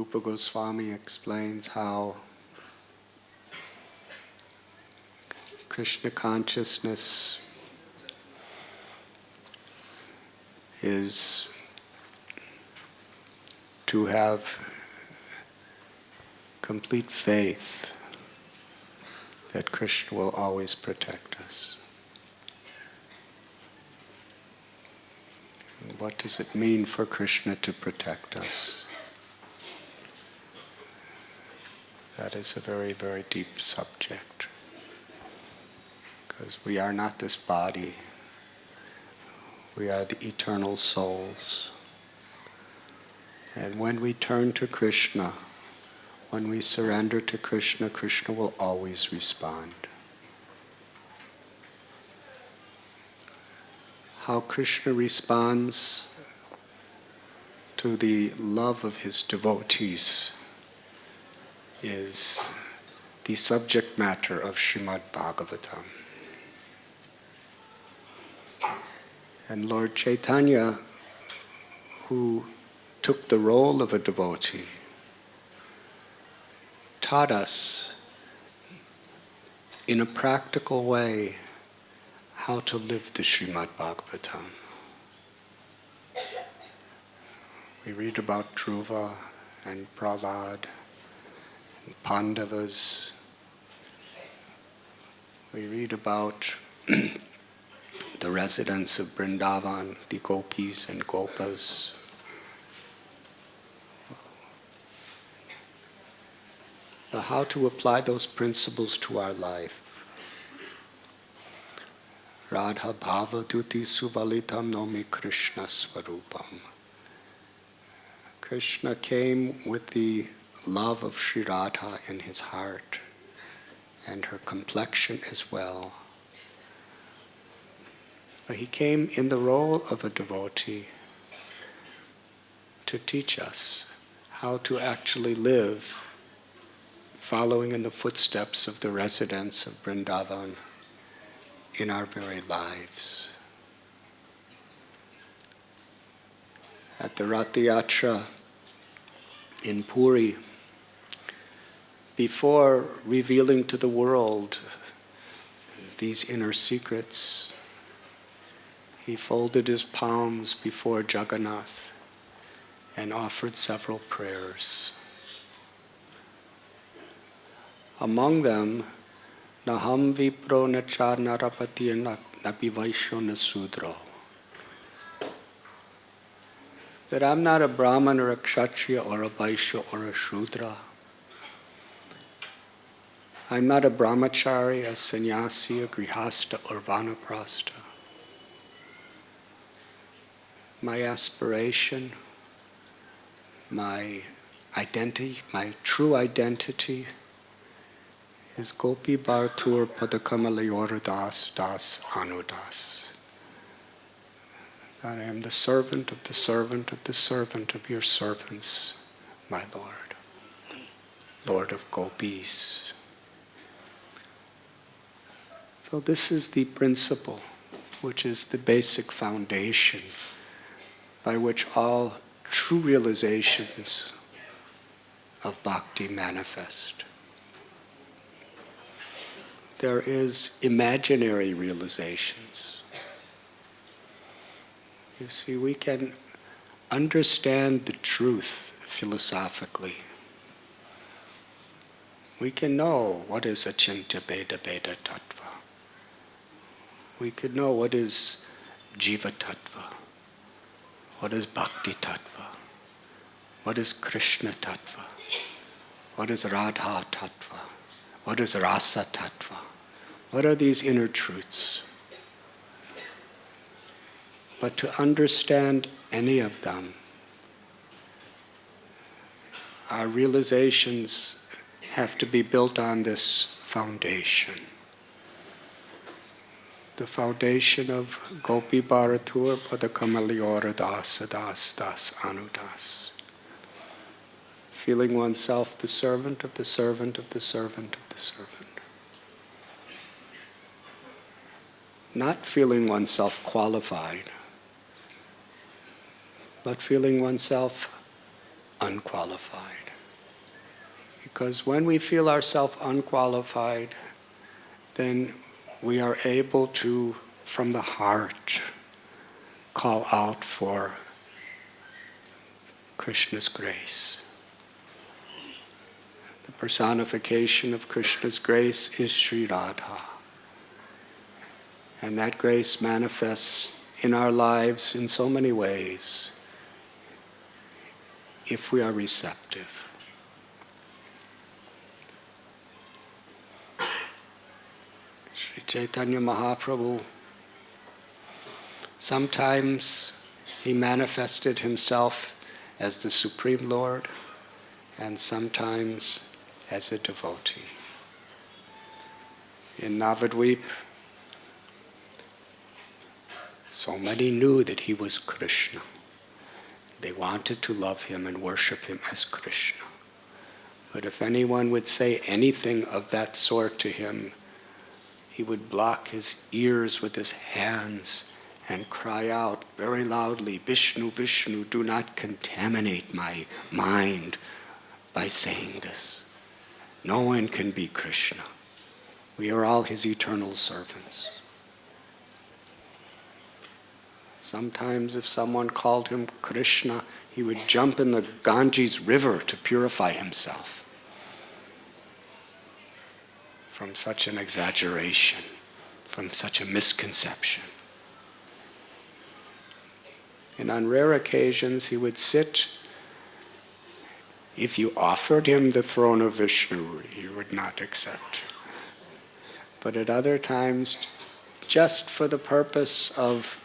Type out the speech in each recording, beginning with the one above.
Rupa Goswami explains how Krishna consciousness is to have complete faith that Krishna will always protect us. And what does it mean for Krishna to protect us? That is a very, very deep subject. Because we are not this body. We are the eternal souls. And when we turn to Krishna, when we surrender to Krishna, Krishna will always respond. How Krishna responds to the love of his devotees is the subject matter of Srimad Bhagavatam. And Lord Chaitanya, who took the role of a devotee, taught us in a practical way how to live the Srimad Bhagavatam. We read about Dhruva and Prahlad and Pandavas. We read about the residents of Vrindavan, the gopis and gopas. How to apply those principles to our life. Radha bhava duti subalitam nomi Krishna swarupam. Krishna came with the love of Sri Radha in his heart and her complexion as well. But he came in the role of a devotee to teach us how to actually live following in the footsteps of the residents of Vrindavan in our very lives. At the Rath Yatra in Puri, before revealing to the world these inner secrets, he folded his palms before Jagannath and offered several prayers. Among them, Naham Vipro Nachar Narapati Napi Vaishyo Nasudro. That I'm not a Brahman or a Kshatriya or a Vaishya or a Shudra. I'm not a Brahmachari, a Sannyasi, a Grihasta or Vanaprastha. My aspiration, my identity, my true identity is Gopi Bhartur Padakamalayora Das Das Anudas. That I am the servant of the servant of the servant of your servants, my Lord, Lord of Gopis. So this is the principle, which is the basic foundation by which all true realizations of bhakti manifest. There is imaginary realizations. You see, we can understand the truth philosophically. We can know what is Achintya Bheda Bheda Tattva. We can know what is Jiva Tattva, what is Bhakti Tattva, what is Krishna Tattva, what is Radha Tattva, what is Rasa Tattva. What are these inner truths? But to understand any of them, our realizations have to be built on this foundation. The foundation of Gopi Bharatur Padakamaliyora Das Das Das Anudas. Feeling oneself the servant of the servant of the servant of the servant. Not feeling oneself qualified, but feeling oneself unqualified. Because when we feel ourselves unqualified, then we are able to, from the heart, call out for Krishna's grace. The personification of Krishna's grace is Sri Radha. And that grace manifests in our lives in so many ways, if we are receptive. Sri Chaitanya Mahaprabhu, sometimes he manifested himself as the Supreme Lord, and sometimes as a devotee. In Navadvip, so many knew that he was Krishna. They wanted to love him and worship him as Krishna. But if anyone would say anything of that sort to him, he would block his ears with his hands and cry out very loudly, "Vishnu, Vishnu, do not contaminate my mind by saying this. No one can be Krishna. We are all his eternal servants." Sometimes if someone called him Krishna, he would jump in the Ganges River to purify himself from such an exaggeration, from such a misconception. And on rare occasions he would sit. If you offered him the throne of Vishnu, he would not accept. But at other times, just for the purpose of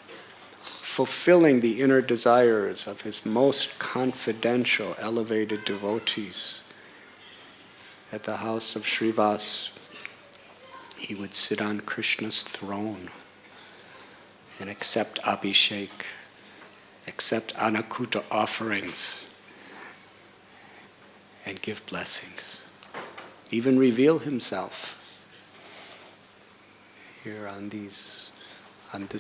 fulfilling the inner desires of his most confidential, elevated devotees, at the house of Srivas, he would sit on Krishna's throne and accept abhishek, accept anakuta offerings, and give blessings, even reveal himself. Here on this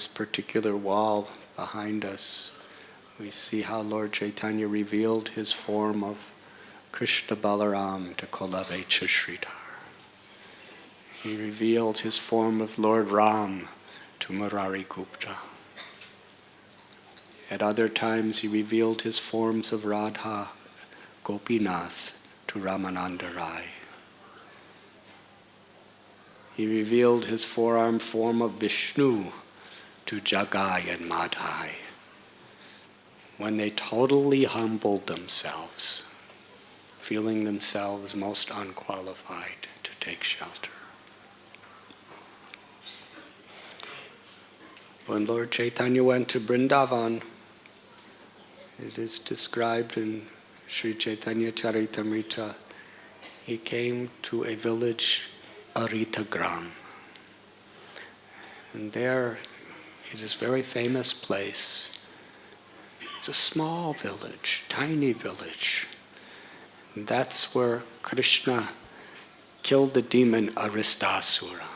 particular wall behind us, we see how Lord Chaitanya revealed his form of Krishna Balaram to Kolavecha Sridhar. He revealed his form of Lord Ram to Murari Gupta. At other times he revealed his forms of Radha Gopinath to Ramananda Rai. He revealed his forearm form of Vishnu to Jagai and Madhai, when they totally humbled themselves, feeling themselves most unqualified to take shelter. When Lord Chaitanya went to Vrindavan, it is described in Sri Chaitanya Charitamrita, he came to a village, Aritagram. And there, it is a very famous place. It's a small village, tiny village. And that's where Krishna killed the demon Aristasura,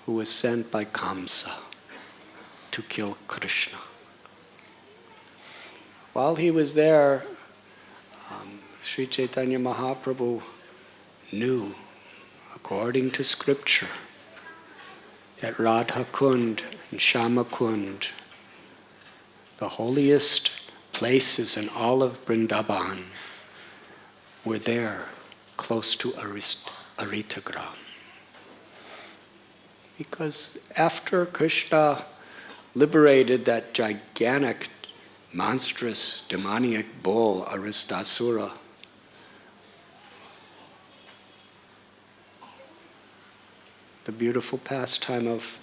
who was sent by Kamsa to kill Krishna. While he was there, Sri Chaitanya Mahaprabhu knew, according to scripture, that Radha Kund and Shama Kund, the holiest places in all of Vrindavan, were there, close to Aritagram. Because after Krishna liberated that gigantic, monstrous, demoniac bull, Aristasura, the beautiful pastime of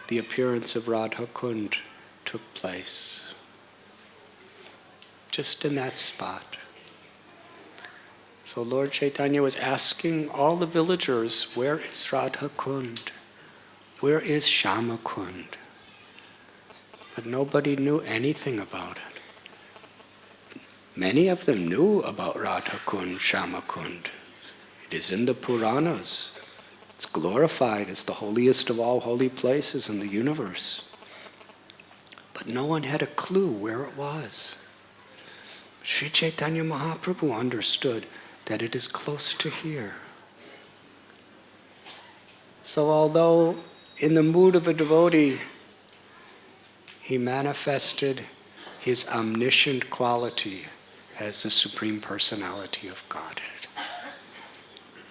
the appearance of Radha Kund took place. Just in that spot. So Lord Chaitanya was asking all the villagers, where is Radha Kund? Where is Shama Kund? But nobody knew anything about it. Many of them knew about Radha Kund, Shama Kund. It is in the Puranas. It's glorified as the holiest of all holy places in the universe. But no one had a clue where it was. Sri Chaitanya Mahaprabhu understood that it is close to here. So although in the mood of a devotee, he manifested his omniscient quality as the Supreme Personality of Godhead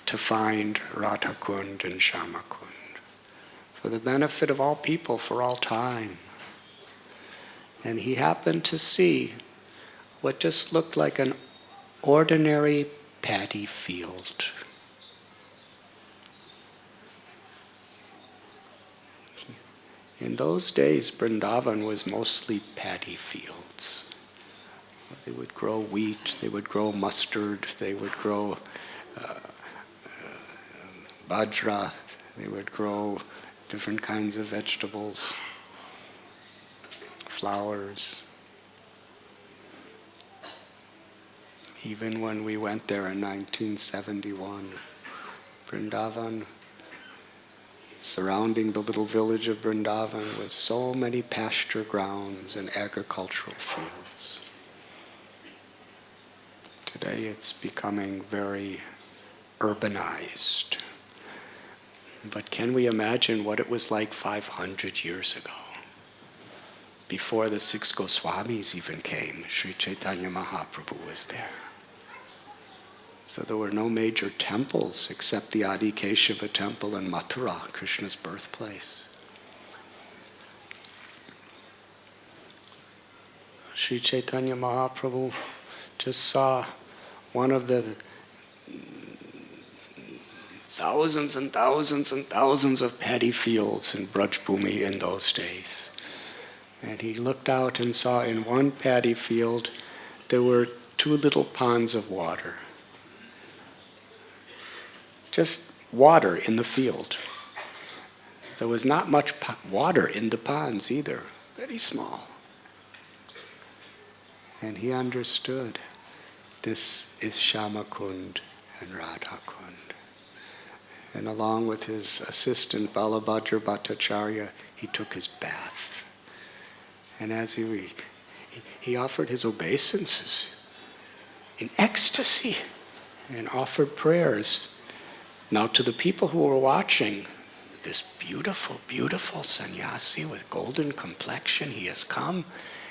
to find Radha Kund and Shama Kund for the benefit of all people for all time. And he happened to see what just looked like an ordinary paddy field. In those days, Vrindavan was mostly paddy fields. They would grow wheat, they would grow mustard, they would grow bajra, they would grow different kinds of vegetables, flowers. Even when we went there in 1971, Vrindavan, surrounding the little village of Vrindavan with so many pasture grounds and agricultural fields. Today it's becoming very urbanized. But can we imagine what it was like 500 years ago? Before the 6 Goswamis even came, Sri Chaitanya Mahaprabhu was there. So there were no major temples except the Adi Keshava temple in Mathura, Krishna's birthplace. Sri Chaitanya Mahaprabhu just saw one of the thousands and thousands and thousands of paddy fields in Braj Bhumi in those days. And he looked out and saw in one paddy field there were 2 little ponds of water. Just water in the field. There was not much water in the ponds either, very small. And he understood this is Shama Kund and Radha Kund. And along with his assistant Balabhadra Bhattacharya, he took his bath. And as he offered his obeisances in ecstasy and offered prayers. Now to the people who were watching, this beautiful, beautiful sannyasi with golden complexion, he has come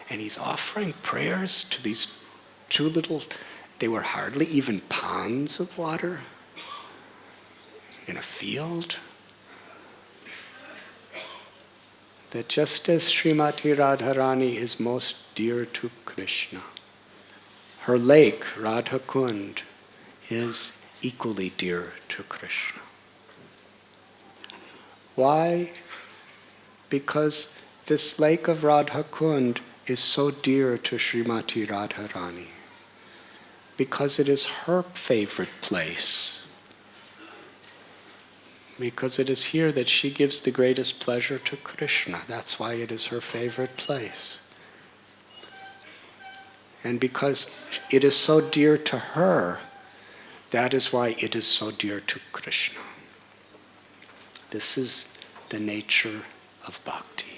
and he's offering prayers to these 2 little, they were hardly even ponds of water in a field. That just as Srimati Radharani is most dear to Krishna, her lake, Radha Kund, is equally dear to Krishna. Why? Because this lake of Radha Kund is so dear to Srimati Radharani. Because it is her favorite place. Because it is here that she gives the greatest pleasure to Krishna. That's why it is her favorite place. And because it is so dear to her, that is why it is so dear to Krishna. This is the nature of bhakti.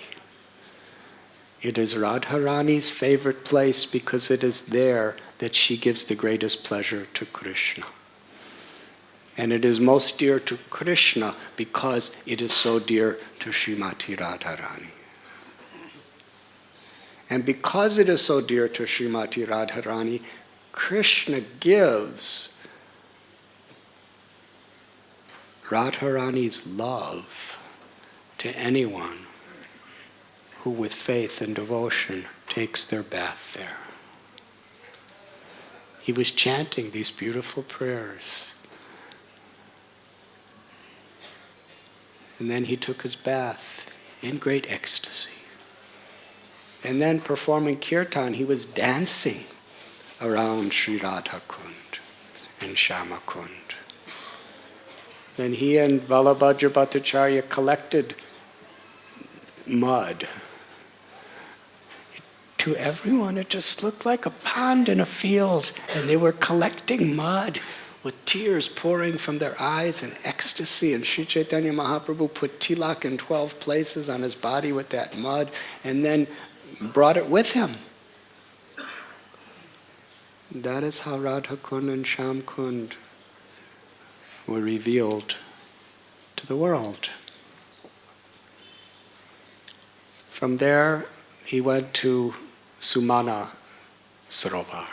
It is Radharani's favorite place because it is there that she gives the greatest pleasure to Krishna. And it is most dear to Krishna because it is so dear to Srimati Radharani. And because it is so dear to Srimati Radharani, Krishna gives Radharani's love to anyone who with faith and devotion takes their bath there. He was chanting these beautiful prayers. And then he took his bath in great ecstasy. And then performing kirtan, he was dancing around Sri Radha Kund and Shama Kund. Then he and Balabhadra Bhattacharya collected mud. To everyone, it just looked like a pond in a field, and they were collecting mud with tears pouring from their eyes in ecstasy. And Sri Chaitanya Mahaprabhu put tilak in 12 places on his body with that mud, and then brought it with him. That is how Radha Kund and Shyam Kund were revealed to the world. From there, he went to Sumana Sarovar,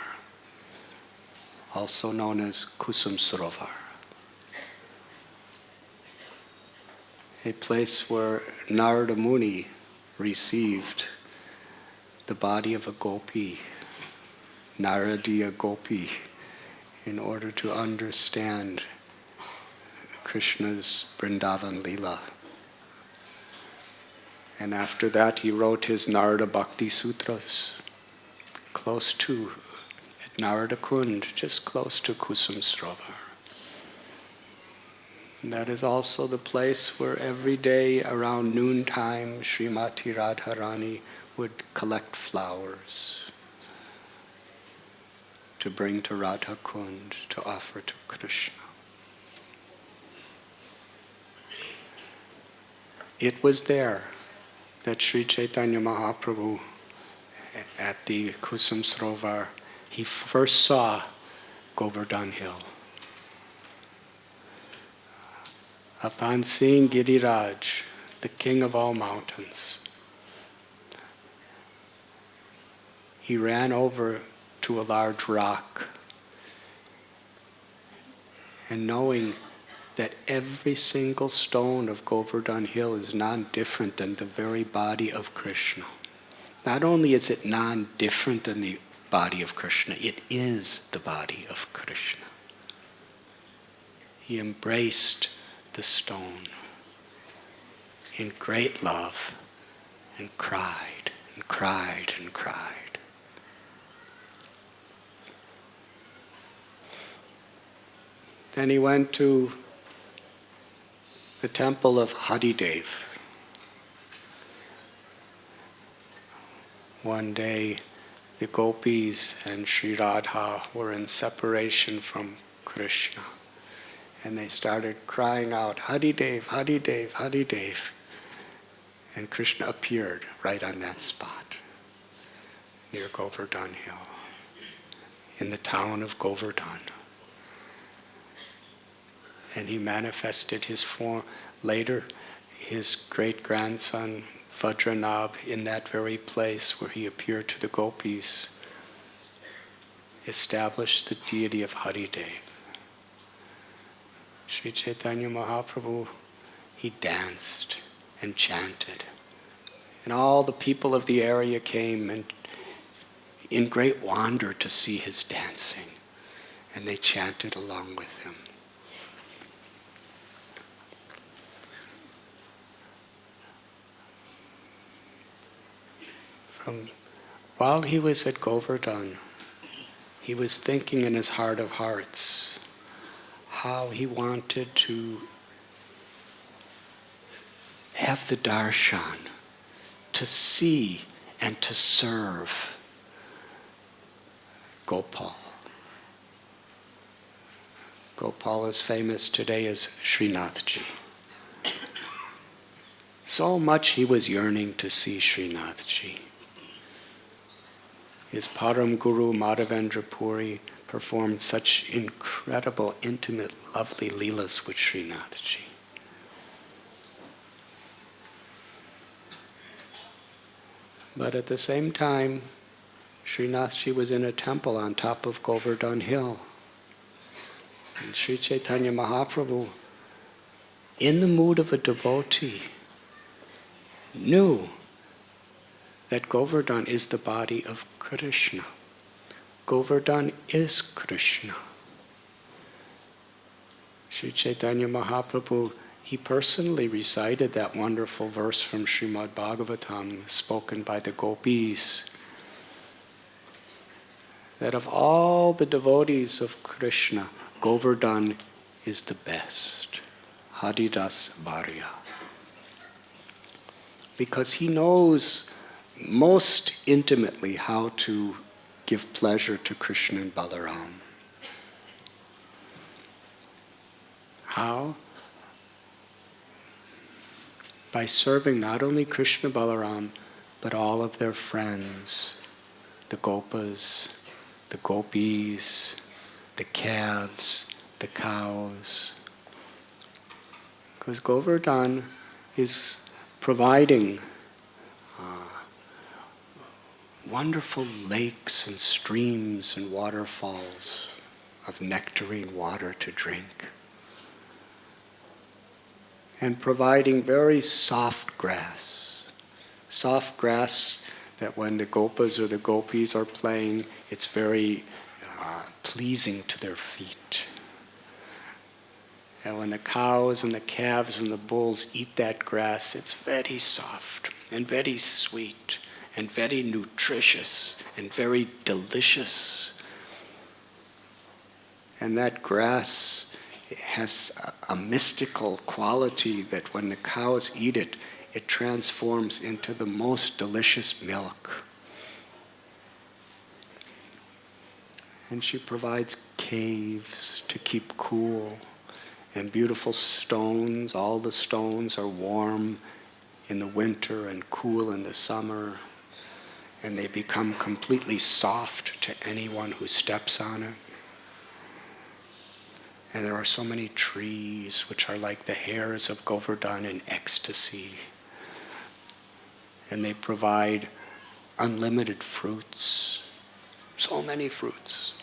also known as Kusum Sarovar, a place where Narada Muni received the body of a gopi, Naradiya gopi, in order to understand Krishna's Vrindavan Leela. And after that he wrote his Narada Bhakti Sutras, close to, at Narada Kund, just close to Kusum Sarovar. That is also the place where every day around noontime Srimati Radharani would collect flowers to bring to Radha Kund to offer to Krishna. It was there that Sri Chaitanya Mahaprabhu at the Kusum Sarovar, he first saw Govardhan Hill. Upon seeing Giriraj, the king of all mountains, he ran over to a large rock, and knowing that every single stone of Govardhan Hill is non-different than the very body of Krishna. Not only is it non-different than the body of Krishna, it is the body of Krishna. He embraced the stone in great love and cried and cried and cried. Then he went to the temple of Hadidev. One day, the gopis and Sri Radha were in separation from Krishna, and they started crying out, Hadidev, Hadidev, Hadidev. And Krishna appeared right on that spot, near Govardhan Hill, in the town of Govardhan. And he manifested his form later, his great-grandson Vajranabh, in that very place where he appeared to the gopis, established the deity of Haridev. Sri Chaitanya Mahaprabhu, he danced and chanted. And all the people of the area came and in great wonder to see his dancing. And they chanted along with him. While he was at Govardhan, he was thinking in his heart of hearts how he wanted to have the darshan, to see and to serve Gopal. Gopal is famous today as Srinathji. So much he was yearning to see Srinathji. His Param Guru Madhavendra Puri performed such incredible, intimate, lovely leelas with Srinathji. But at the same time, Srinathji was in a temple on top of Govardhan Hill. And Sri Chaitanya Mahaprabhu, in the mood of a devotee, knew that Govardhan is the body of Krishna. Govardhan is Krishna. Sri Chaitanya Mahaprabhu, he personally recited that wonderful verse from Srimad Bhagavatam, spoken by the gopis, that of all the devotees of Krishna, Govardhan is the best. Haridas Bharya. Because he knows most intimately how to give pleasure to Krishna and Balaram. How? By serving not only Krishna Balaram, but all of their friends, the Gopas, the gopis, the calves, the cows. Because Govardhan is providing wonderful lakes and streams and waterfalls of nectarine water to drink, and providing very soft grass that when the gopas or the gopis are playing, it's very pleasing to their feet. And when the cows and the calves and the bulls eat that grass, it's very soft and very sweet and very nutritious and very delicious. And that grass has a mystical quality that when the cows eat it, it transforms into the most delicious milk. And she provides caves to keep cool and beautiful stones. All the stones are warm in the winter and cool in the summer. And they become completely soft to anyone who steps on it. And there are so many trees which are like the hairs of Govardhan in ecstasy. And they provide unlimited fruits, so many fruits.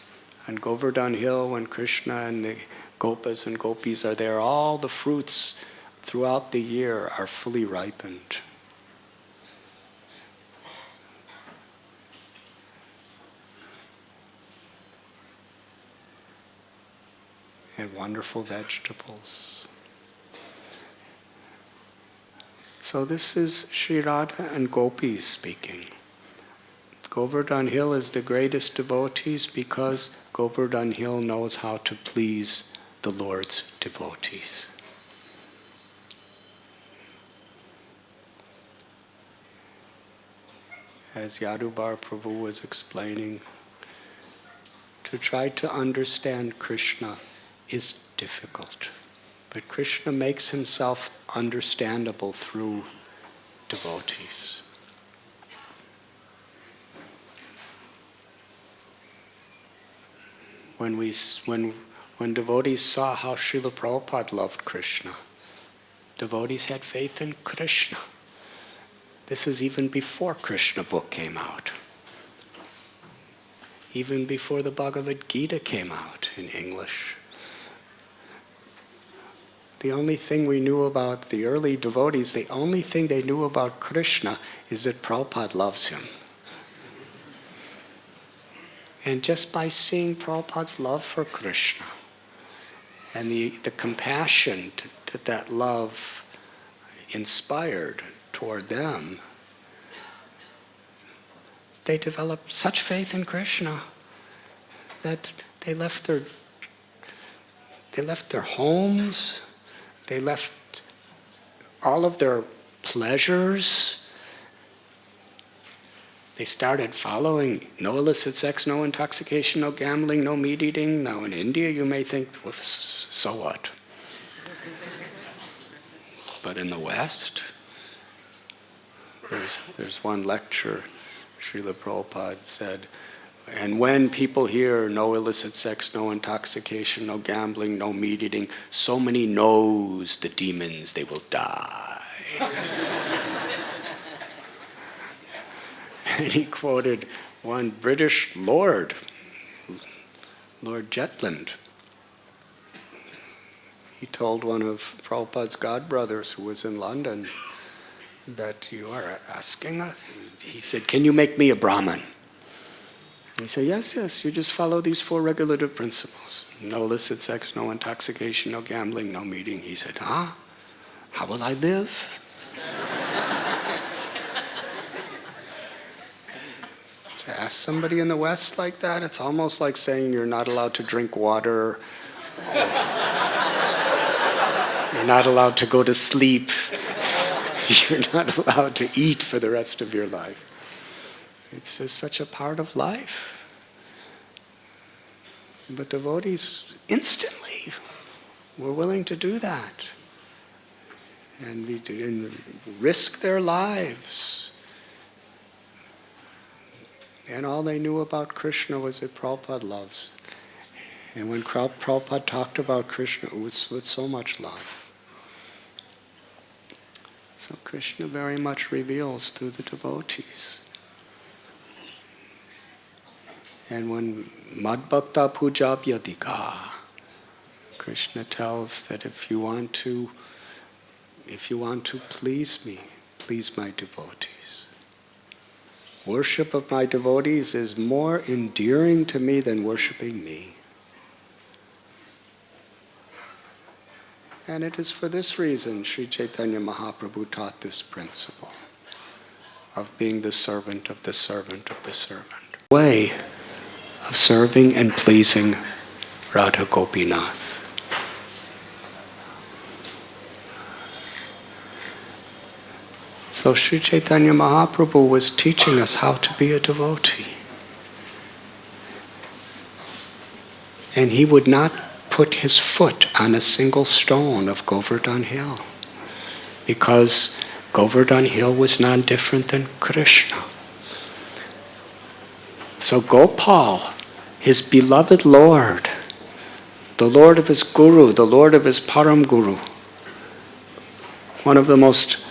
On Govardhan Hill, when Krishna and the gopas and gopis are there, all the fruits throughout the year are fully ripened. And wonderful vegetables. So this is Sri Radha and gopis speaking. Govardhan Hill is the greatest devotees because Govardhan Hill knows how to please the Lord's devotees. As Yadubar Prabhu was explaining, to try to understand Krishna is difficult. But Krishna makes himself understandable through devotees. When devotees saw how Srila Prabhupada loved Krishna, devotees had faith in Krishna. This is even before Krishna book came out. Even before the Bhagavad Gita came out in English. The only thing we knew about the early devotees, the only thing they knew about Krishna is that Prabhupada loves him. And just by seeing Prabhupada's love for Krishna and the compassion that love inspired toward them, they developed such faith in Krishna that they left their homes, they left all of their pleasures. They started following no illicit sex, no intoxication, no gambling, no meat eating. Now in India you may think, well, so what? But in the West, there's one lecture, Srila Prabhupada said, and when people hear no illicit sex, no intoxication, no gambling, no meat eating, so many knows the demons, they will die. And he quoted one British Lord, Lord Jetland. He told one of Prabhupada's godbrothers who was in London that you are asking us. He said, can you make me a Brahmin? He said, yes, you just follow these 4 regulative principles. No illicit sex, no intoxication, no gambling, no meat eating. He said, how will I live? To ask somebody in the West like that, it's almost like saying you're not allowed to drink water, you're not allowed to go to sleep, you're not allowed to eat for the rest of your life. It's just such a part of life. But devotees instantly were willing to do that and risk their lives And all they knew about Krishna was that Prabhupada loves. And when Prabhupada talked about Krishna, it was with so much love. So Krishna very much reveals through the devotees. And when Madbhakta Pujavyadika, Krishna tells that if you want to please me, please my devotees. Worship of my devotees is more endearing to me than worshiping me. And it is for this reason Sri Chaitanya Mahaprabhu taught this principle of being the servant of the servant of the servant. Way of serving and pleasing Radha Gopinath. So Sri Chaitanya Mahaprabhu was teaching us how to be a devotee. And he would not put his foot on a single stone of Govardhan Hill, because Govardhan Hill was none different than Krishna. So Gopal, his beloved Lord, the Lord of his Guru, the Lord of his Param Guru, one of the most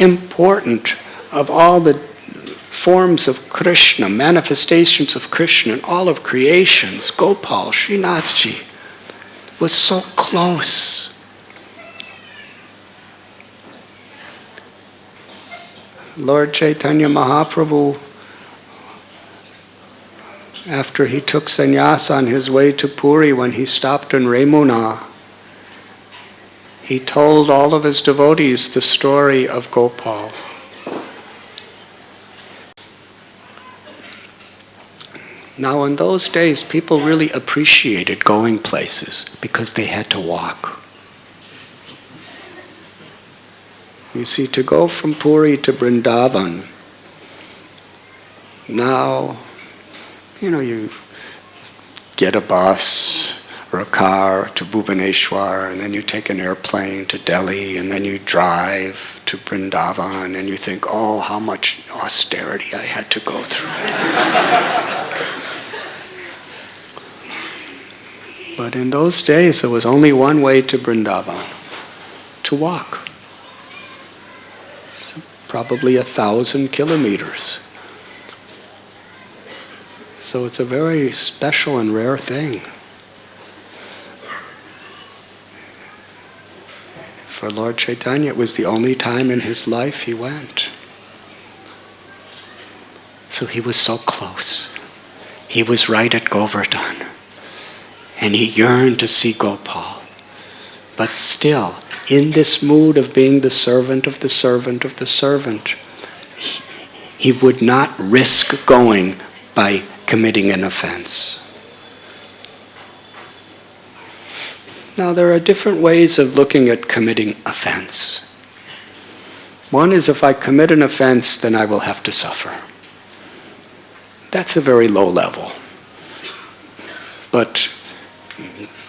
important of all the forms of Krishna, manifestations of Krishna in all of creations, Gopal, Srinathji, was so close. Lord Chaitanya Mahaprabhu, after he took sannyas on his way to Puri, when he stopped in Remuna, he told all of his devotees the story of Gopal. Now in those days, people really appreciated going places because they had to walk. You see, to go from Puri to Vrindavan, now, you get a bus or a car to Bhubaneswar, and then you take an airplane to Delhi, and then you drive to Vrindavan, and you think, oh, how much austerity I had to go through. But in those days, there was only one way to Vrindavan, to walk. So probably 1,000 kilometers. So it's a very special and rare thing. For Lord Chaitanya, it was the only time in his life he went. So he was so close. He was right at Govardhan. And he yearned to see Gopal. But still, in this mood of being the servant of the servant of the servant, he would not risk going by committing an offense. Now, there are different ways of looking at committing offense. One is, if I commit an offense, then I will have to suffer. That's a very low level. But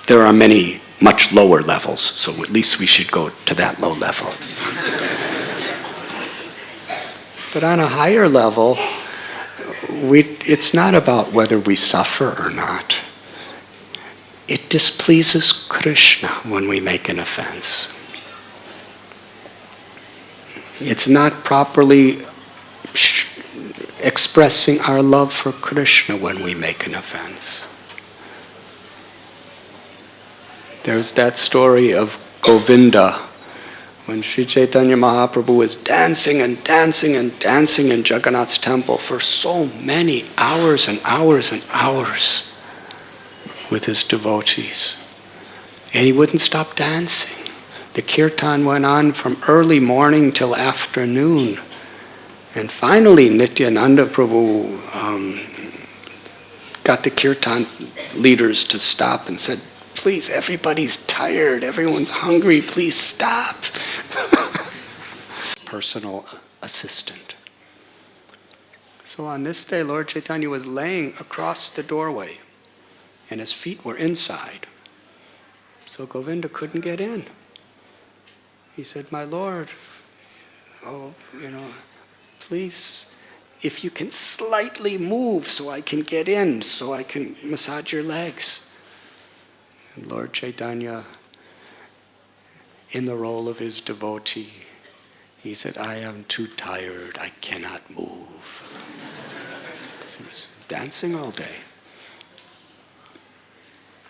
there are many much lower levels, so at least we should go to that low level. But on a higher level, it's not about whether we suffer or not. It displeases Krishna when we make an offense. It's not properly expressing our love for Krishna when we make an offense. There's that story of Govinda, when Sri Chaitanya Mahaprabhu was dancing and dancing and dancing in Jagannath's temple for so many hours and hours and hours with his devotees. And he wouldn't stop dancing. The kirtan went on from early morning till afternoon. And finally, Nityananda Prabhu got the kirtan leaders to stop and said, please, everybody's tired, everyone's hungry, please stop. Personal assistant. So on this day, Lord Chaitanya was laying across the doorway, and his feet were inside. So Govinda couldn't get in. He said, my Lord, please if you can slightly move so I can get in, so I can massage your legs. And Lord Chaitanya, in the role of his devotee, he said, I am too tired, I cannot move. So he was dancing all day.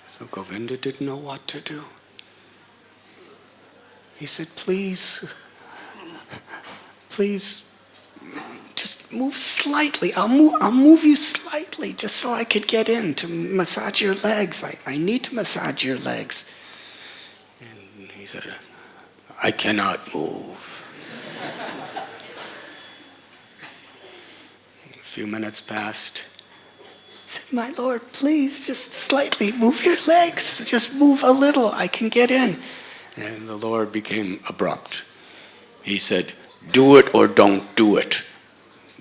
So Govinda didn't know what to do. He said, please, just move slightly. I'll move you slightly just so I could get in to massage your legs. I need to massage your legs. And he said, I cannot move. A few minutes passed. He said, my Lord, please just slightly move your legs. Just move a little. I can get in. And the Lord became abrupt. He said, do it or don't do it.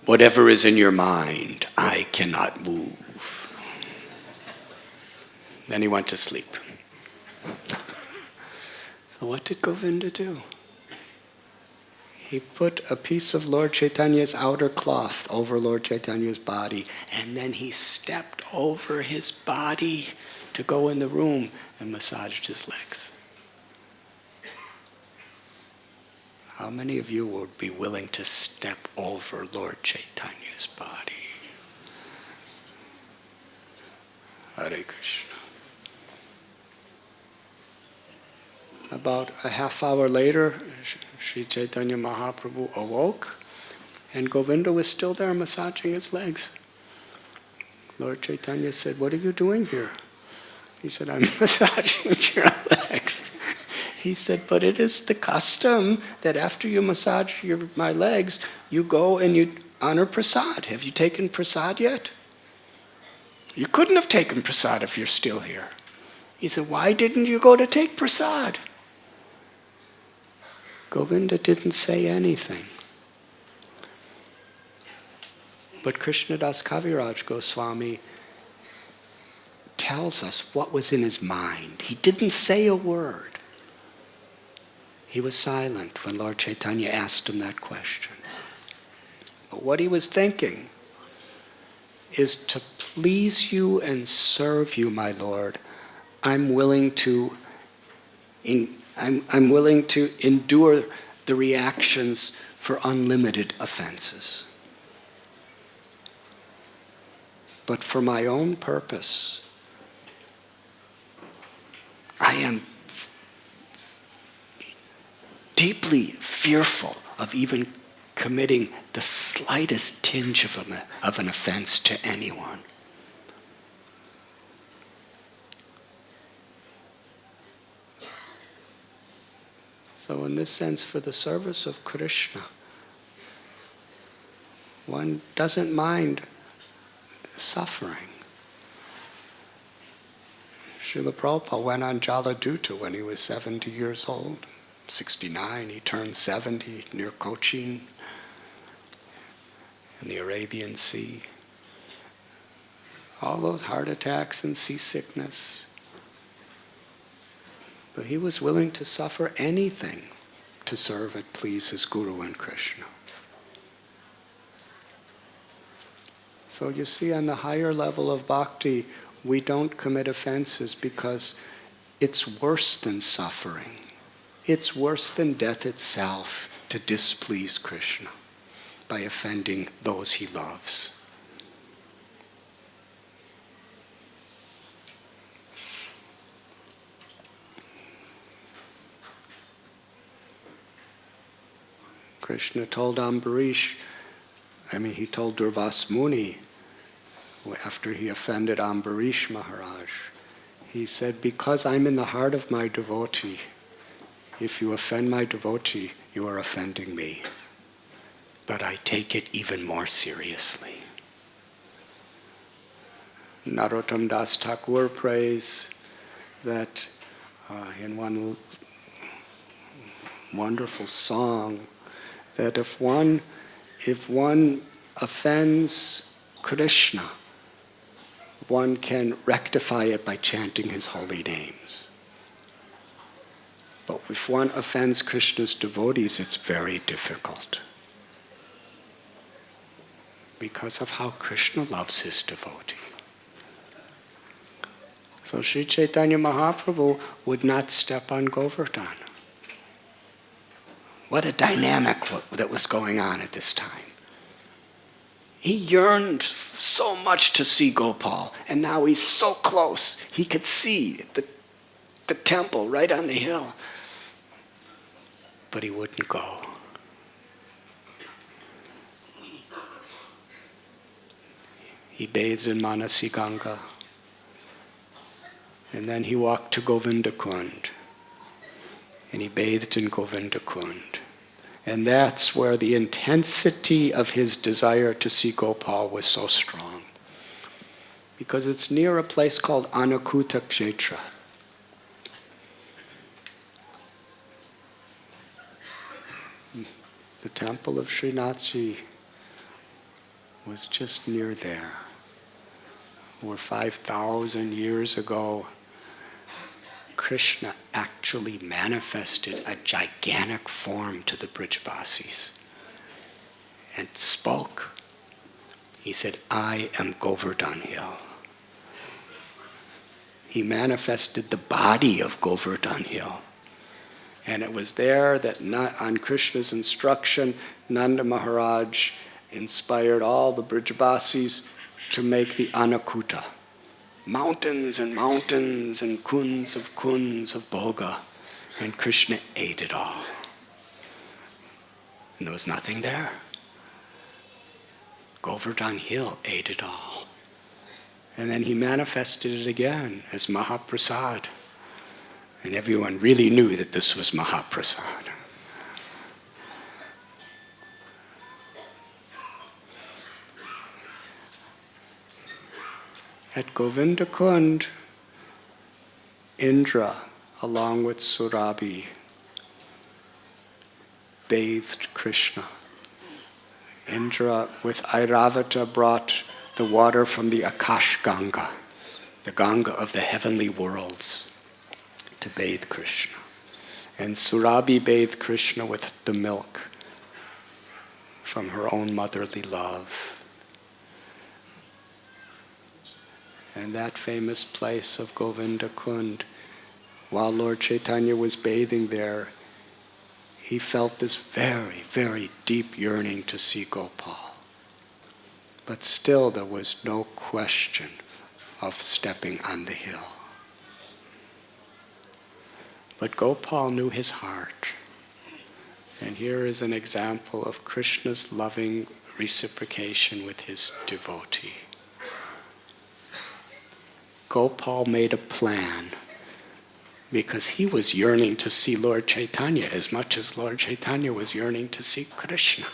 Whatever is in your mind, I cannot move. Then he went to sleep. So what did Govinda do? He put a piece of Lord Chaitanya's outer cloth over Lord Chaitanya's body, and then he stepped over his body to go in the room and massaged his legs. How many of you would be willing to step over Lord Chaitanya's body? Hare Krishna. About a half hour later, Sri Chaitanya Mahaprabhu awoke, and Govinda was still there massaging his legs. Lord Chaitanya said, what are you doing here? He said, I'm massaging your legs. He said, but it is the custom that after you massage my legs, you go and you honor prasad. Have you taken prasad yet? You couldn't have taken prasad if you're still here. He said, why didn't you go to take prasad? Govinda didn't say anything. But Krishnadas Kaviraj Goswami tells us what was in his mind. He didn't say a word. He was silent when Lord Chaitanya asked him that question. But what he was thinking is, to please you and serve you, my Lord, I'm willing to endure the reactions for unlimited offenses. But for my own purpose, I am deeply fearful of even committing the slightest tinge of an offense to anyone. So in this sense, for the service of Krishna, one doesn't mind suffering. Srila Prabhupada went on Jaladuta when he was 70 years old. 69, he turned 70 near Cochin in the Arabian Sea. All those heart attacks and seasickness. But he was willing to suffer anything to serve and please his Guru and Krishna. So you see, on the higher level of bhakti, we don't commit offenses because it's worse than suffering. It's worse than death itself to displease Krishna by offending those he loves. Krishna told Ambarish, he told Durvas Muni, after he offended Ambarish Maharaj, he said, because I'm in the heart of my devotee, if you offend my devotee, you are offending me. But I take it even more seriously. Narottam Das Thakur prays that in one wonderful song, that if one offends Krishna, one can rectify it by chanting his holy names. But if one offends Krishna's devotees, it's very difficult. because of how Krishna loves his devotee. So Sri Chaitanya Mahaprabhu would not step on Govardhan. What a dynamic that was going on at this time. He yearned so much to see Gopal, and now he's so close. He could see the temple right on the hill. But he wouldn't go. He bathed in Manasi Ganga, and then he walked to Govinda Kund, and he bathed in Govinda Kund. And that's where the intensity of his desire to see Gopal was so strong. Because it's near a place called Anakuta Kshetra. The temple of Srinathji was just near there, where 5,000 years ago, Krishna actually manifested a gigantic form to the Brajavasis and spoke. He said, I am Govardhan Hill. He manifested the body of Govardhan Hill. And it was there that on Krishna's instruction, Nanda Maharaj inspired all the Brajavasis to make the Anakuta. Mountains and mountains and kunds of bhoga. And Krishna ate it all. And there was nothing there. Govardhan Hill ate it all. And then he manifested it again as Mahaprasad. And everyone really knew that this was Mahaprasad. At Govinda Kund, Indra, along with Surabhi, bathed Krishna. Indra, with Airavata, brought the water from the Akash Ganga, the Ganga of the heavenly worlds, to bathe Krishna. And Surabhi bathed Krishna with the milk from her own motherly love. And that famous place of Govinda Kund, while Lord Chaitanya was bathing there, he felt this very, very deep yearning to see Gopal. But still there was no question of stepping on the hill. But Gopal knew his heart. And here is an example of Krishna's loving reciprocation with his devotee. Gopal made a plan because he was yearning to see Lord Chaitanya as much as Lord Chaitanya was yearning to see Krishna.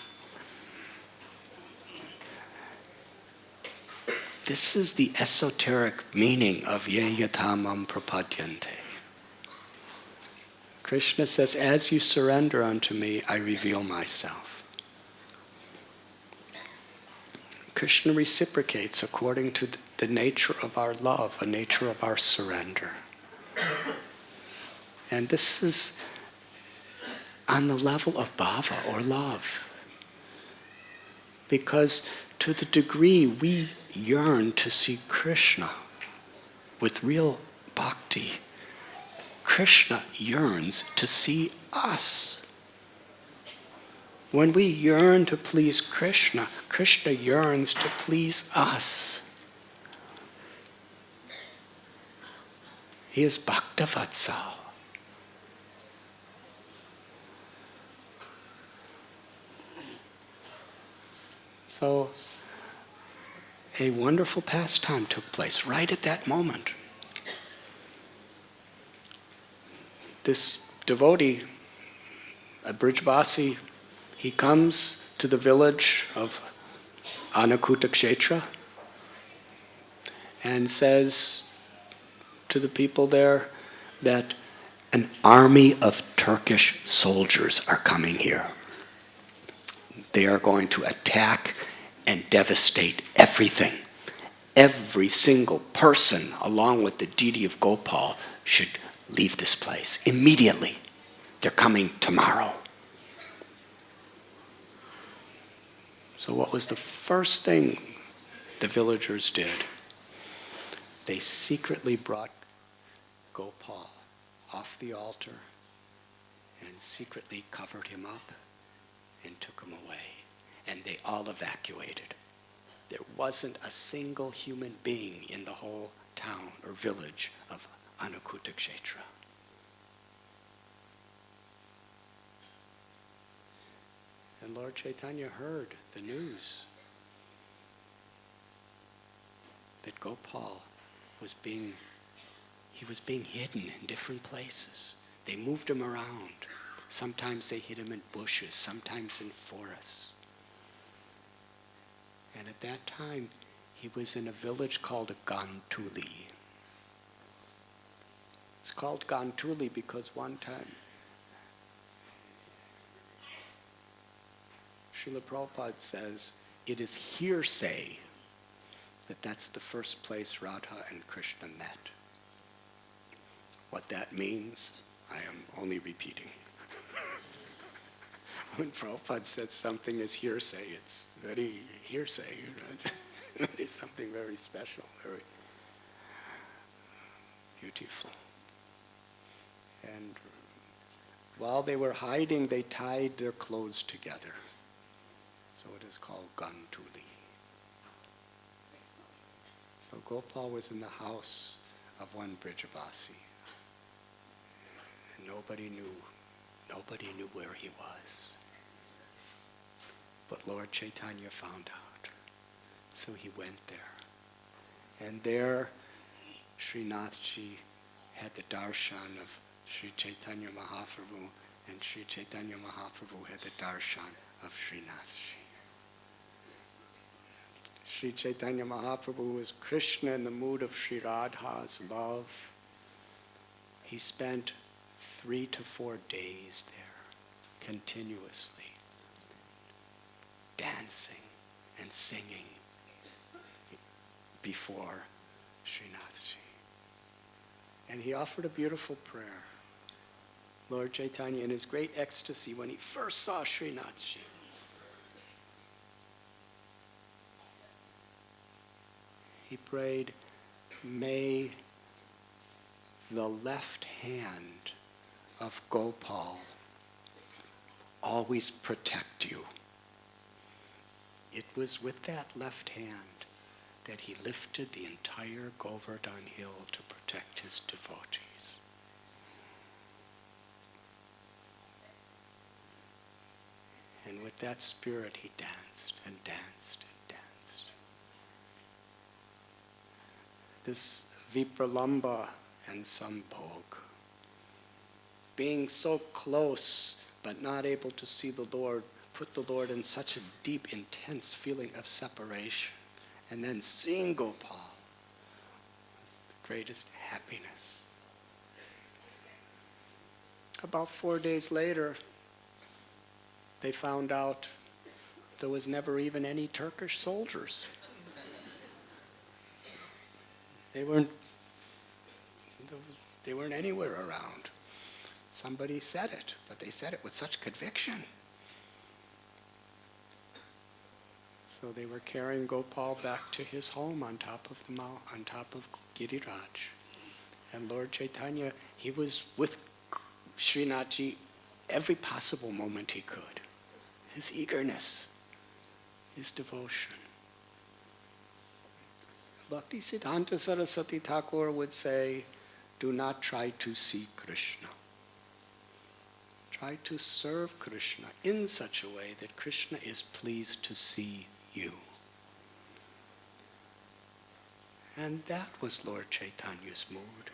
This is the esoteric meaning of ye yatamam prapadyante. Krishna says, as you surrender unto me, I reveal myself. Krishna reciprocates according to the nature of our love, a nature of our surrender. And this is on the level of bhava, or love. Because to the degree we yearn to see Krishna with real bhakti, Krishna yearns to see us. When we yearn to please Krishna, Krishna yearns to please us. He is Bhaktavatsal. So, a wonderful pastime took place right at that moment. This devotee, a Brijvasi, he comes to the village of Anakuta Kshetra and says to the people there that an army of Turkish soldiers are coming here. They are going to attack and devastate everything. Every single person, along with the deity of Gopal, should leave this place immediately. They're coming tomorrow. So what was the first thing the villagers did? They secretly brought Gopal off the altar and secretly covered him up and took him away. And they all evacuated. There wasn't a single human being in the whole town or village of Anakuta Kshetra. And Lord Chaitanya heard the news that Gopal was being hidden in different places. They moved him around. Sometimes they hid him in bushes, sometimes in forests. And at that time, he was in a village called Gantuli. It's called Gantuli because one time, Srila Prabhupada says, it is hearsay that that's the first place Radha and Krishna met. What that means, I am only repeating. When Prabhupada said something is hearsay, it's very hearsay. It's something very special, very beautiful. And while they were hiding, they tied their clothes together. So it is called Gantuli. So Gopal was in the house of one Brijavasi. And nobody knew where he was. But Lord Chaitanya found out. So he went there. And there, Srinathji had the darshan of Sri Chaitanya Mahaprabhu, and Sri Chaitanya Mahaprabhu had the darshan of Srinathji. Sri Chaitanya Mahaprabhu was Krishna in the mood of Sri Radha's love. He spent 3 to 4 days there, continuously, dancing and singing before Srinathji. And he offered a beautiful prayer. Lord Chaitanya, in his great ecstasy, when he first saw Srinathji, he prayed, may the left hand of Gopal always protect you. It was with that left hand that he lifted the entire Govardhan hill to protect his devotees. And with that spirit, he danced and danced and danced. This Vipralamba and Sambhog, being so close but not able to see the Lord, put the Lord in such a deep, intense feeling of separation. And then seeing Gopal was the greatest happiness. About 4 days later, they found out there was never even any Turkish soldiers. They weren't anywhere around. Somebody said it, but they said it with such conviction. So they were carrying Gopal back to his home on top of the mount, on top of Giriraj. And Lord Chaitanya, he was with Srinathji every possible moment he could. His eagerness, his devotion. Bhakti Siddhanta Saraswati Thakur would say, do not try to see Krishna. Try to serve Krishna in such a way that Krishna is pleased to see you. And that was Lord Chaitanya's mood.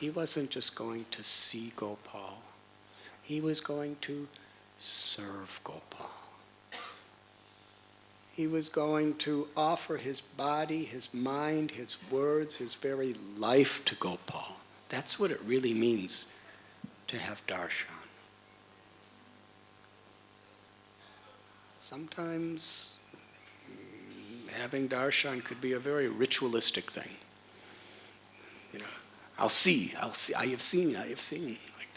He wasn't just going to see Gopal. He was going to serve Gopal. He was going to offer his body, his mind, his words, his very life to Gopal. That's what it really means to have darshan. Sometimes having darshan could be a very ritualistic thing. You know, I have seen, like